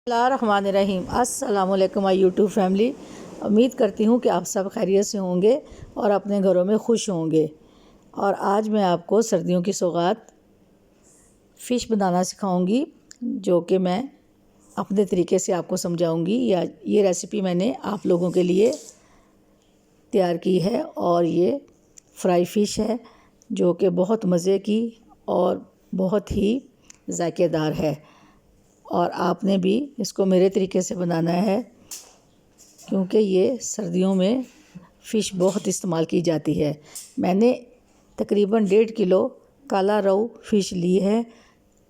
बिस्मिल्लाहिर्रहमानिर्रहीम। अस्सलामुअलैकुम my YouTube family. उम्मीद करती हूँ कि आप सब खैरियत से होंगे और अपने घरों में खुश होंगे। और आज मैं आपको सर्दियों की सौगात फ़िश बनाना सिखाऊंगी, जो कि मैं अपने तरीके से आपको समझाऊंगी। ये रेसिपी मैंने आप लोगों के लिए तैयार की है और ये फ्राई फ़िश है, जो कि बहुत मज़े की और बहुत ही ज़ायकेदार है। और आपने भी इसको मेरे तरीके से बनाना है, क्योंकि ये सर्दियों में फ़िश बहुत इस्तेमाल की जाती है। मैंने तकरीबन 1.5 किलो काला रोहू फ़िश ली है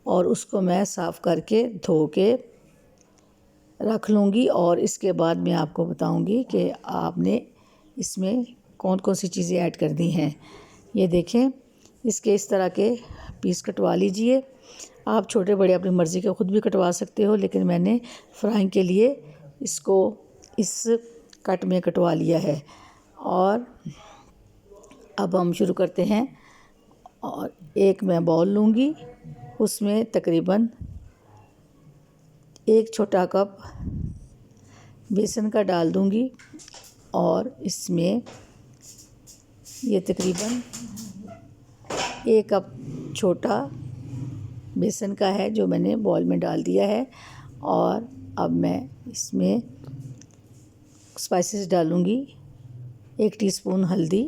और उसको मैं साफ़ करके धो के रख लूँगी। और इसके बाद मैं आपको बताऊँगी कि आपने इसमें कौन कौन सी चीज़ें ऐड करनी हैं। ये देखें, इसके इस तरह के पीस कटवा लीजिए। आप छोटे बड़े अपनी मर्ज़ी के ख़ुद भी कटवा सकते हो, लेकिन मैंने फ्राइंग के लिए इसको इस कट में कटवा लिया है। और अब हम शुरू करते हैं। और एक मैं बाउल लूँगी, उसमें तकरीबन 1 छोटा कप बेसन का डाल दूँगी। और इसमें ये तकरीबन 1 कप छोटा बेसन का है, जो मैंने बाउल में डाल दिया है। और अब मैं इसमें स्पाइसेस डालूँगी। 1 टीस्पून हल्दी,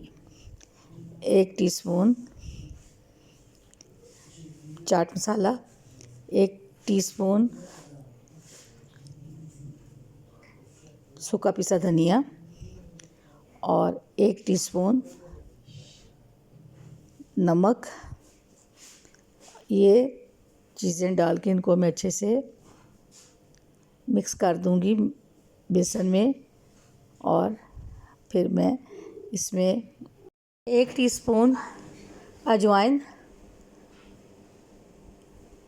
1 टीस्पून चाट मसाला, 1 टीस्पून सूखा पिसा धनिया और 1 टीस्पून नमक। ये चीज़ें डाल के इनको मैं अच्छे से मिक्स कर दूंगी बेसन में। और फिर मैं इसमें 1 टीस्पून अजवाइन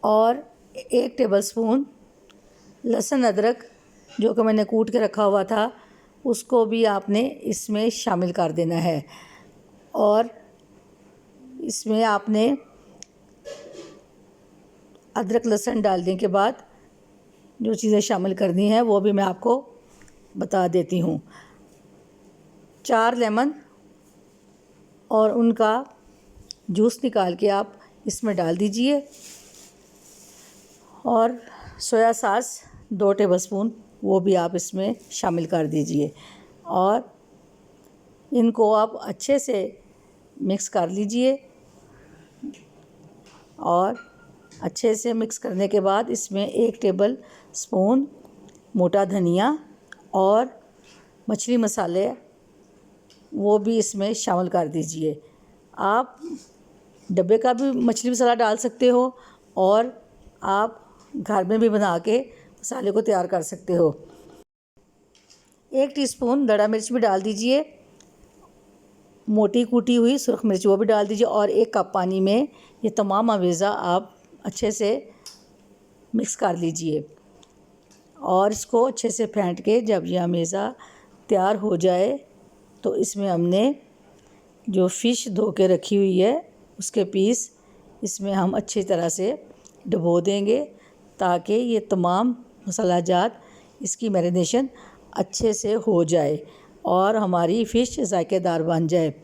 और 1 टेबलस्पून लहसुन अदरक, जो कि मैंने कूट के रखा हुआ था, उसको भी आपने इसमें शामिल कर देना है। और इसमें आपने अदरक लहसुन डालने के बाद जो चीज़ें शामिल करनी है वो भी मैं आपको बता देती हूँ। 4 लेमन और उनका जूस निकाल के आप इसमें डाल दीजिए। और सोया सॉस 2 टेबलस्पून, वो भी आप इसमें शामिल कर दीजिए। और इनको आप अच्छे से मिक्स कर लीजिए। और अच्छे से मिक्स करने के बाद इसमें 1 टेबल स्पून मोटा धनिया और मछली मसाले, वो भी इसमें शामिल कर दीजिए। आप डब्बे का भी मछली मसाला डाल सकते हो और आप घर में भी बना के मसाले को तैयार कर सकते हो। 1 टीस्पून दड़ा मिर्च भी डाल दीजिए, मोटी कूटी हुई सुरख मिर्च वो भी डाल दीजिए। और 1 कप पानी में ये तमाम अवेज़ा आप अच्छे से मिक्स कर लीजिए। और इसको अच्छे से फेंट के जब यह अमेज़ा तैयार हो जाए, तो इसमें हमने जो फ़िश धो के रखी हुई है उसके पीस इसमें हम अच्छी तरह से डुबो देंगे, ताकि ये तमाम मसाला जात इसकी मैरिनेशन अच्छे से हो जाए और हमारी फ़िश ज़ायकेदार बन जाए।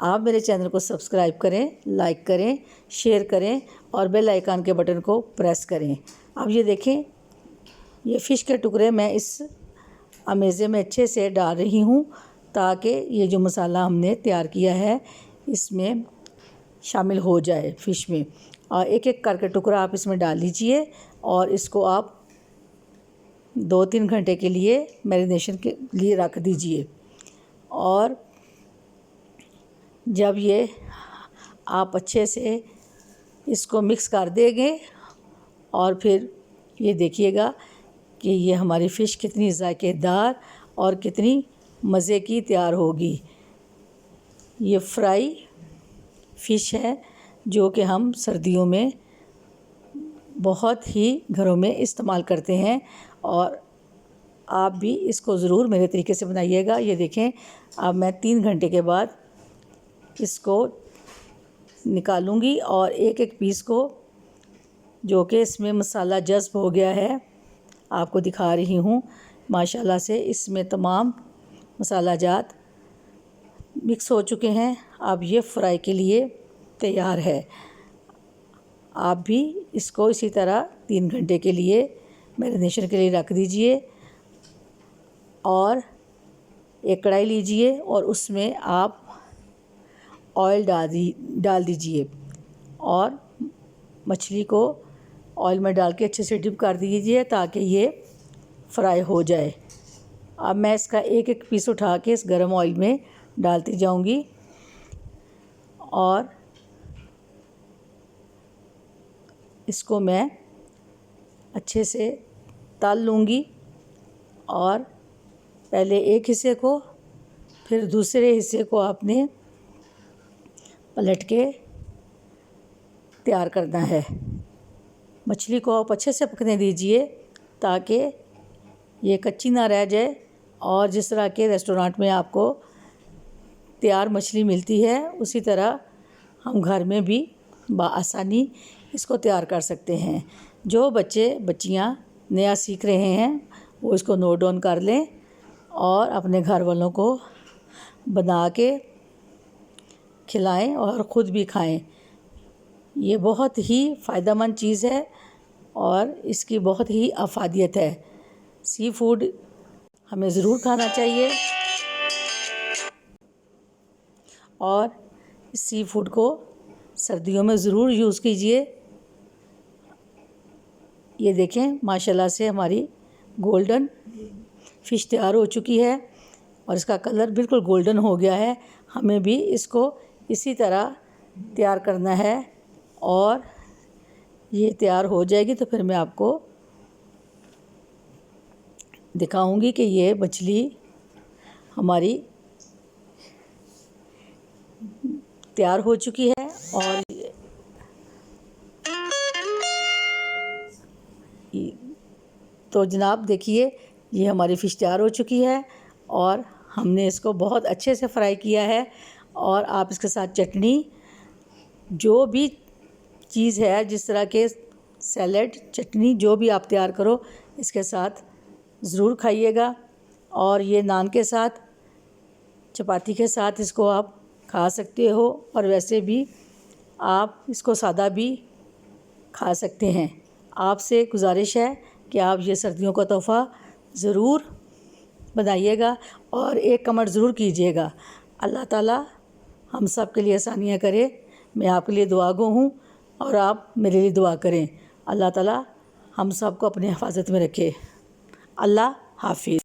आप मेरे चैनल को सब्सक्राइब करें, लाइक करें, शेयर करें और बेल आइकन के बटन को प्रेस करें। अब ये देखें, ये फ़िश के टुकड़े मैं इस अमेज़े में अच्छे से डाल रही हूँ, ताकि ये जो मसाला हमने तैयार किया है इसमें शामिल हो जाए फ़िश में। और एक एक करके टुकड़ा आप इसमें डाल लीजिए और इसको आप 2-3 घंटे के लिए मैरिनेशन के लिए रख दीजिए। और जब ये आप अच्छे से इसको मिक्स कर देंगे, और फिर ये देखिएगा कि ये हमारी फ़िश कितनी ज़ायकेदार और कितनी मज़े की तैयार होगी। ये फ्राई फ़िश है, जो कि हम सर्दियों में बहुत ही घरों में इस्तेमाल करते हैं। और आप भी इसको ज़रूर मेरे तरीके से बनाइएगा। ये देखें, अब मैं 3 घंटे के बाद इसको निकालूंगी और एक एक पीस को, जो कि इसमें मसाला जज़्ब हो गया है, आपको दिखा रही हूँ। माशाल्लाह से इसमें तमाम मसाला जात मिक्स हो चुके हैं। अब ये फ्राई के लिए तैयार है। आप भी इसको इसी तरह 3 घंटे के लिए मैरिनेशन के लिए रख दीजिए और एक कढ़ाई लीजिए और उसमें आप ऑयल डाल दीजिए और मछली को ऑयल में डाल के अच्छे से डिप कर दीजिए ताकि ये फ्राई हो जाए। अब मैं इसका एक एक पीस उठा के इस गरम ऑयल में डालती जाऊंगी और इसको मैं अच्छे से तल लूँगी और पहले एक हिस्से को फिर दूसरे हिस्से को आपने पलट के तैयार करना है। मछली को आप अच्छे से पकने दीजिए ताकि ये कच्ची ना रह जाए और जिस तरह के रेस्टोरेंट में आपको तैयार मछली मिलती है उसी तरह हम घर में भी बआसानी इसको तैयार कर सकते हैं। जो बच्चे बच्चियां नया सीख रहे हैं वो इसको नोट डाउन कर लें और अपने घर वालों को बना के खिलाएं और ख़ुद भी खाएं। ये बहुत ही फ़ायदेमंद चीज़ है और इसकी बहुत ही अफादियत है। सी फूड हमें ज़रूर खाना चाहिए और इस सी फूड को सर्दियों में ज़रूर यूज़ कीजिए। ये देखें माशाल्लाह से हमारी गोल्डन फ़िश तैयार हो चुकी है और इसका कलर बिल्कुल गोल्डन हो गया है। हमें भी इसको इसी तरह तैयार करना है और ये तैयार हो जाएगी तो फिर मैं आपको दिखाऊंगी कि ये मछली हमारी तैयार हो चुकी है। और तो जनाब देखिए ये हमारी फ़िश तैयार हो चुकी है और हमने इसको बहुत अच्छे से फ्राई किया है। और आप इसके साथ चटनी जो भी चीज़ है जिस तरह के सैलड चटनी जो भी आप तैयार करो इसके साथ ज़रूर खाइएगा। और ये नान के साथ चपाती के साथ इसको आप खा सकते हो और वैसे भी आप इसको सादा भी खा सकते हैं। आपसे गुजारिश है कि आप ये सर्दियों का तोहफ़ा ज़रूर बनाइएगा और एक कमेंट ज़रूर कीजिएगा। अल्लाह ताला हम सब के लिए आसानियाँ करे। मैं आपके लिए दुआगो हूँ और आप मेरे लिए दुआ करें। अल्लाह ताला हम सब को अपनी हिफाजत में रखे। अल्लाह हाफिज़।